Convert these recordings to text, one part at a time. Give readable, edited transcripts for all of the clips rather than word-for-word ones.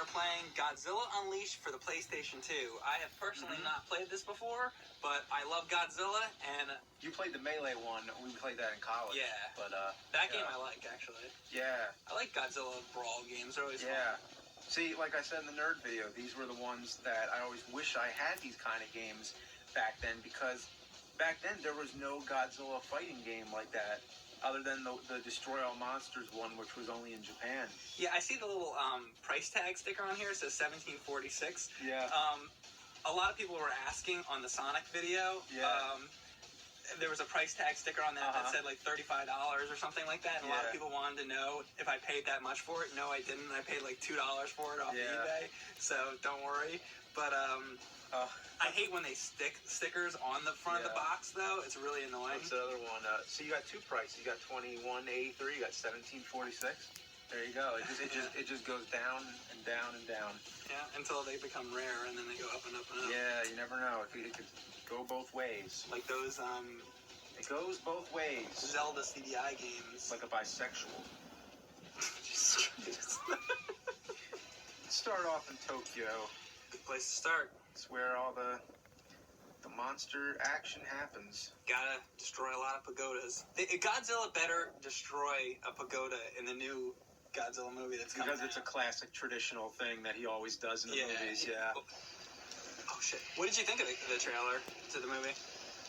are playing Godzilla Unleashed for the PlayStation 2. I have personally not played this before, but I love Godzilla, and... You played the Melee one. We played that in college. Yeah. But, that game I like, actually. Yeah. I like Godzilla brawl games. They're always fun. Fun. See, like I said in the nerd video, these were the ones that I always wish I had these kind of games back then, because back then there was no Godzilla fighting game like that, other than the Destroy All Monsters one, which was only in Japan. Yeah, I see the little price tag sticker on here. It says $17.46. Yeah. A lot of people were asking on the Sonic video. Yeah. There was a price tag sticker on that that said like $35 or something like that, and a lot of people wanted to know if I paid that much for it. No, I didn't. I paid like $2 for it off eBay, so don't worry. But I hate when they stick stickers on the front of the box, though. It's really annoying. What's the other one? So you got two prices. You got $21.83. You got $17.46. There you go. It just goes down and down and down. Yeah, until they become rare, and then they go up and up and up. Yeah, you never know. It could go both ways. Like those, It goes both ways. Zelda CDI games. Like a bisexual. Jesus Christ. Start off in Tokyo. Good place to start. It's where all the monster action happens. Gotta destroy a lot of pagodas. Godzilla better destroy a pagoda in the new Godzilla movie that's coming out. Because it's a classic traditional thing that he always does in the movies, yeah. Oh, shit. What did you think of the trailer to the movie?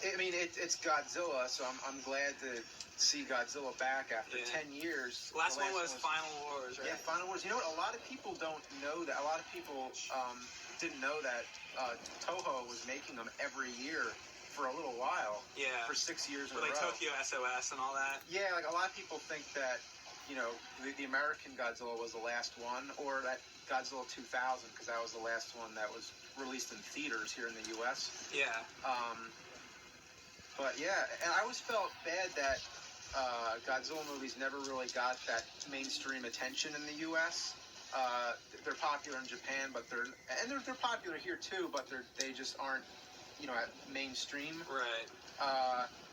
I mean, it's Godzilla, so I'm glad to see Godzilla back after 10 years. Last one was Final Wars, right? Yeah, Final Wars. You know what? A lot of people don't know that. A lot of people didn't know that Toho was making them every year for a little while. Yeah. For 6 years in a row. Like Tokyo SOS and all that. Yeah, like a lot of people think that, you know, the American Godzilla was the last one, or that Godzilla 2000, because that was the last one that was released in theaters here in the U.S. Yeah. But yeah, and I always felt bad that Godzilla movies never really got that mainstream attention in the U.S. They're popular in Japan, but they're popular here too, but they just aren't, you know, at mainstream. Right.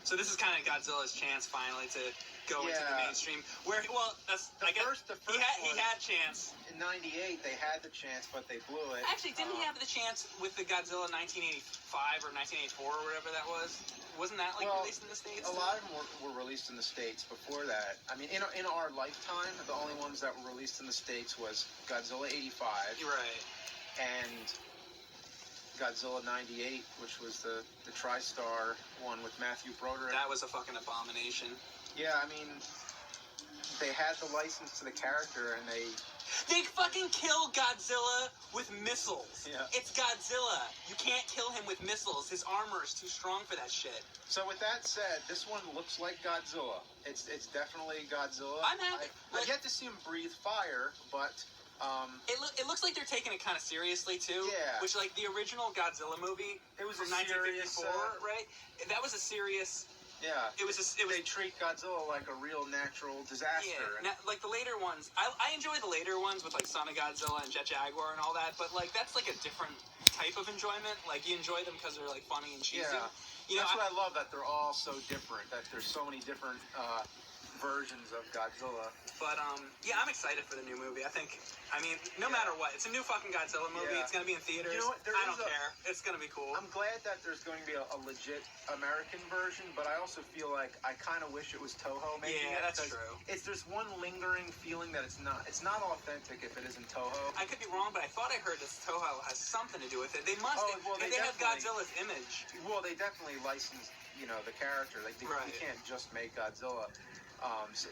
So this is kind of Godzilla's chance finally to go into the mainstream. Where, well, that's I guess he had chance. In '98, they had the chance, but they blew it. Actually, didn't he have the chance with the Godzilla 1985 or 1984 or whatever that was? Wasn't that released in the States? A lot of them were released in the States before that. I mean, in our lifetime, the only ones that were released in the States was Godzilla '85. Right. And Godzilla '98, which was the TriStar one with Matthew Broderick. That was a fucking abomination. Yeah, I mean, they had the license to the character, and they fucking kill Godzilla with missiles. Yeah. It's Godzilla. You can't kill him with missiles. His armor is too strong for that shit. So with that said, this one looks like Godzilla. It's definitely Godzilla. I'm happy. I've yet to see him breathe fire, but it looks like they're taking it kind of seriously too. Yeah. Which, like, the original Godzilla movie, it was from a 1954, serious, right? That was a serious. Yeah. They treat Godzilla like a real natural disaster. Yeah. Now, like the later ones, I enjoy the later ones with like Son of Godzilla and Jet Jaguar and all that. But like that's like a different type of enjoyment. Like you enjoy them because they're like funny and cheesy. Yeah. You know, that's what I love, that they're all so different. That there's so many different versions of Godzilla. But yeah, I'm excited for the new movie. I mean, no matter what, it's a new fucking Godzilla movie. Yeah. It's gonna be in theaters. You know what? I don't care. It's gonna be cool. I'm glad that there's going to be a legit American version, but I also feel like I kind of wish it was Toho making it. Yeah, that's true. There's one lingering feeling that it's not authentic if it isn't Toho. I could be wrong, but I thought I heard that Toho has something to do with it. They must. They have Godzilla's image. Well, they definitely licensed, you know, the character. Like they can't just make Godzilla.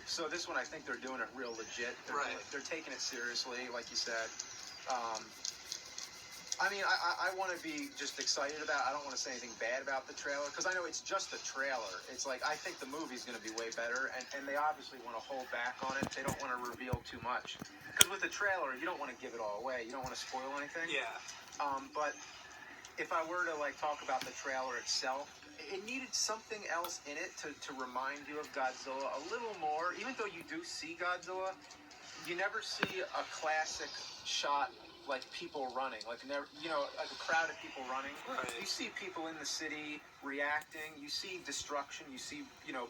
So this one, I think they're doing it real legit. They're taking it seriously, like you said. I mean, I want to be just excited about it. I don't want to say anything bad about the trailer, because I know it's just a trailer. It's like, I think the movie's going to be way better, and they obviously want to hold back on it. They don't want to reveal too much. Because with the trailer, you don't want to give it all away. You don't want to spoil anything. Yeah. But if I were to, like, talk about the trailer itself, it needed something else in it to remind you of Godzilla a little more. Even though you do see Godzilla, you never see a classic shot like people running, like never, like a crowd of people running. Right. You see people in the city reacting. You see destruction. You see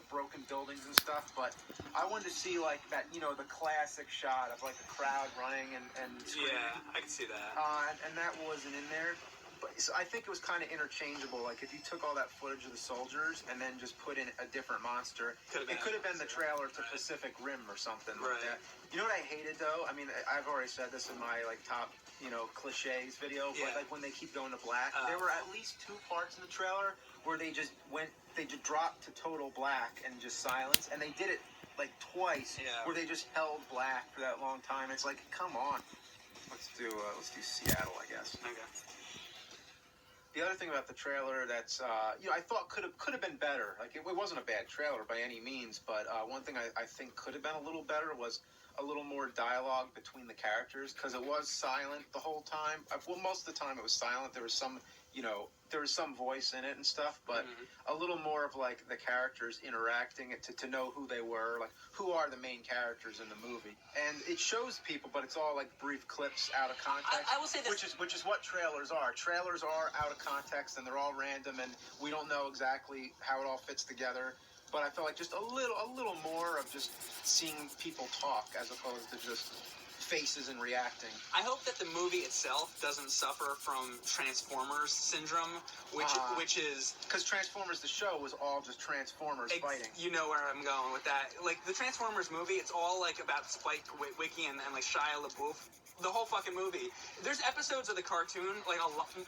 broken buildings and stuff. But I wanted to see like that, the classic shot of like a crowd running and screaming. Yeah, I can see that. And that wasn't in there. But so I think it was kind of interchangeable. Like if you took all that footage of the soldiers and then just put in a different monster, it could have been the trailer to Pacific Rim or something like that. You know what I hated though? I mean, I've already said this in my like top cliches video, but like when they keep going to black, there were at least 2 parts in the trailer where they just dropped to total black and just silence, and they did it like twice where they just held black for that long time. It's like, come on. Let's do Seattle, I guess. Okay. The other thing about the trailer that's, I thought could have been better. Like, it wasn't a bad trailer by any means, but one thing I think could have been a little better was a little more dialogue between the characters, because it was silent the whole time. Well, most of the time it was silent. There was some, there was some voice in it and stuff, but a little more of, like, the characters interacting to know who they were, like, who are the main characters in the movie. And it shows people, but it's all, like, brief clips out of context. I will say this. Which is what trailers are. Trailers are out of context, and they're all random, and we don't know exactly how it all fits together. But I felt like just a little more of just seeing people talk as opposed to just faces and reacting. I hope that the movie itself doesn't suffer from Transformers syndrome, which is because Transformers the show was all just Transformers fighting. You know where I'm going with that. Like the Transformers movie, it's all like about Spike Wiki and like Shia LaBeouf. The whole fucking movie. There's episodes of the cartoon, like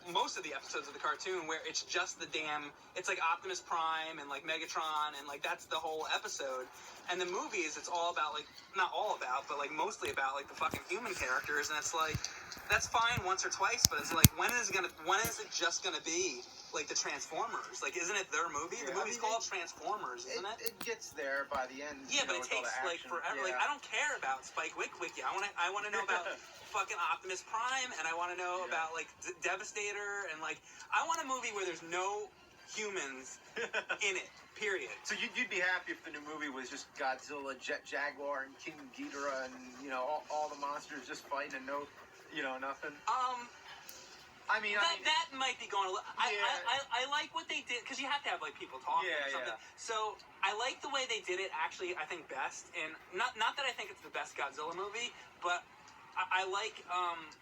most of the episodes of the cartoon, where it's just it's like Optimus Prime and like Megatron, and like that's the whole episode. And the movies, it's all about like, not all about, but like mostly about like the fucking human characters, and it's like, that's fine once or twice, but it's like, when is it just gonna be like the Transformers? Like, isn't it their movie? The movie's called Transformers, isn't it? It gets there by the end. Yeah, but it takes like forever. Yeah. Like, I don't care about Spike Wiki. I want to know about fucking Optimus Prime, and I want to know about like Devastator, and like I want a movie where there's no humans in it. Period. So you'd be happy if the new movie was just Godzilla, Jet Jaguar, and King Ghidorah, and all the monsters just fighting and nothing. I mean, that might be going a little. I like what they did, because you have to have like people talking or something. Yeah. So I like the way they did it. Actually, I think best, and not that I think it's the best Godzilla movie, but I like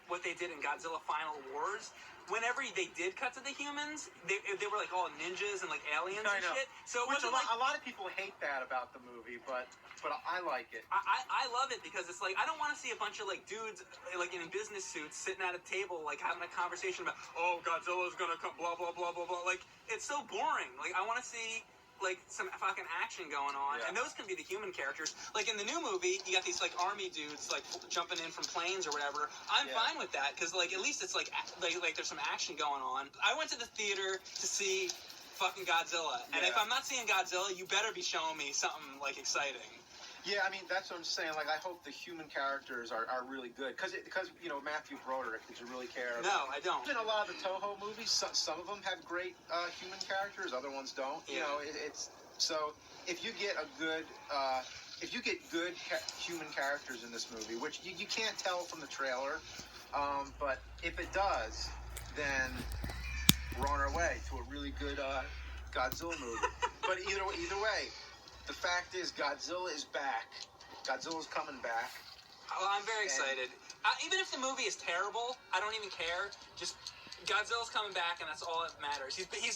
what they did in Godzilla Final Wars. Whenever they did cut to the humans, they were like all ninjas and like aliens and shit. So a lot of people hate that about the movie, but I like it. I love it because it's like, I don't want to see a bunch of like dudes like in business suits sitting at a table like having a conversation about, oh, Godzilla's gonna come, blah blah blah blah blah. Like, it's so boring. Like, I want to see like some fucking action going on, and those can be the human characters. Like in the new movie, you got these like army dudes like jumping in from planes or whatever. I'm fine with that, because like at least it's like there's some action going on. I went to the theater to see fucking Godzilla, and if I'm not seeing Godzilla, you better be showing me something like exciting. Yeah, I mean, that's what I'm saying. Like, I hope the human characters are really good. Because Matthew Broderick, did you really care about? No, I don't. In a lot of the Toho movies, some of them have great human characters, other ones don't. Yeah. So if you get good human characters in this movie, which you can't tell from the trailer, but if it does, then we're on our way to a really good Godzilla movie. But either way, the fact is, Godzilla is back. Godzilla's coming back. Well, I'm very excited. Even if the movie is terrible, I don't even care. Just Godzilla's coming back, and that's all that matters. He's been